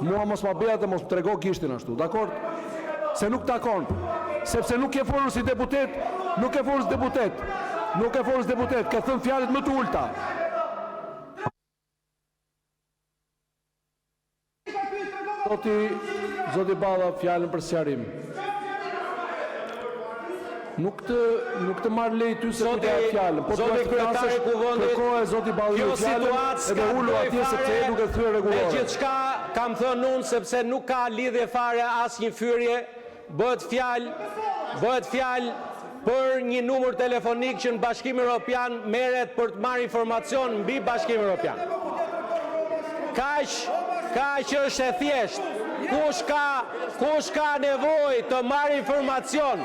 mua mos ma beja dhe mos më trego gishtin ashtu, dakord? Se nuk takon, sepse nuk e folur si deputet, nuk e folur si deputet, nuk e folur si deputet, ka thënë fjalët më të ulta. Zoti Balla, fjalën për sqarim. Nuk të marr lej ty se të fjalën, po zoti kryetari i kuvendit, kërkohet zoti Balli fjalën edhe ulu atje sepse e nuk e thyer rregullore. Me gjithçka kam thënë unë sepse nuk ka lidhje fare asnjë fyrje, bëhet fjalë për një numër telefonik që në Bashkimin Evropian merret për të marrë informacion mbi Bashkimin Evropian. Kaq është e thjeshtë. Kush ka nevojë të marrë informacion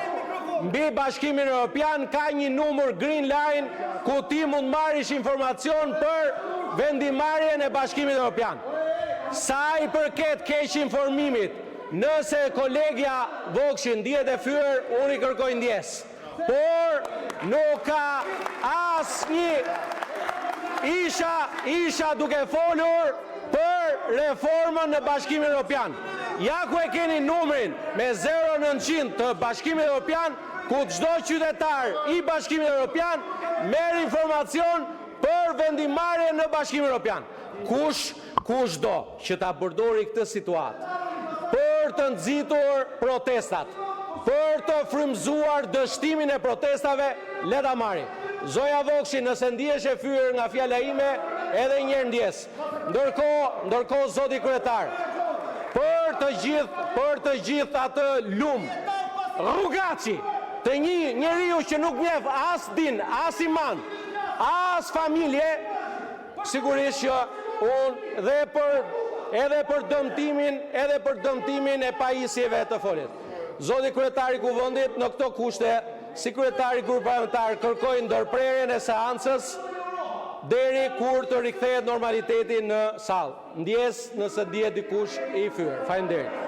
mbi Bashkimin Evropian ka një numër Green Line ku ti mund marrësh informacion për vendimarrjen e Bashkimit Evropian. Sa i përket keq informimit, nëse kolegja Vokshi ndihet e fyer, unë i kërkoj ndjes. Por nuk ka asnjë isha duke folur për reformën në Bashkimin Evropian. Ja ku e keni numrin me 0900 të Bashkimit Evropian, ku çdo qytetar i Bashkimit Evropian merr informacion për vendimarrjen në Bashkimin Evropian. Kush do që ta përdori këtë situatë për të nxitur protestat, për të frymëzuar dështimin e protestave, le ta marri. Zoja Vokshi, nëse ndihesh e fyer nga fjala ime, edhe një herë ndjes. Ndërkohë zoti kryetar, për të gjithë atë lum rrugaçi të një njeriu që nuk njeh as din, as iman, as familje, sigurisht që unë edhe për dëmtimin e pajisjeve të folit. Zoti kryetari i kuvendit në këto kushte, si kryetari i grupit parlamentar, kërkoi ndërprerjen e seancës deri kur të rikthehet normaliteti në sallë. Ndjes nëse dihet dikush i fyer. Faleminderit.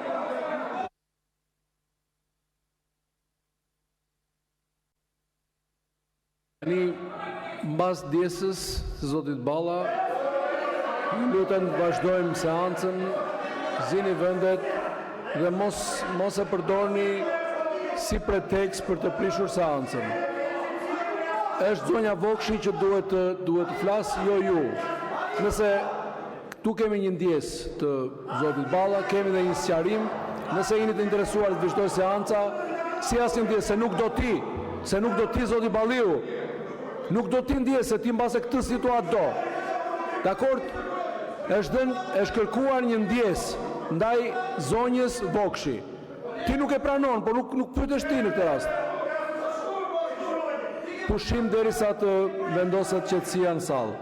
Mbas ndjesës së zotit Balla, lutem të vazhdojmë seancën, zini vendet dhe mos e përdorni si pretekst për të prishur seancën. Është zonja Vokshi që duhet të flasë, jo ju. Nëse këtu kemi një ndjes të zotit Balla, kemi dhe një sqarim, nëse jeni të interesuar të vazhdoj seanca, si asnjë ndjes, se nuk do ti zoti Balliu, nuk do ti ndjes se ti mbase këtë situatë do. Dakord? Është kërkuar një ndjes ndaj zonjës Vokshi. Ti nuk e pranon, por nuk pyetesh ti në këtë rast. Pushim derisa të vendoset qetësia në sallë.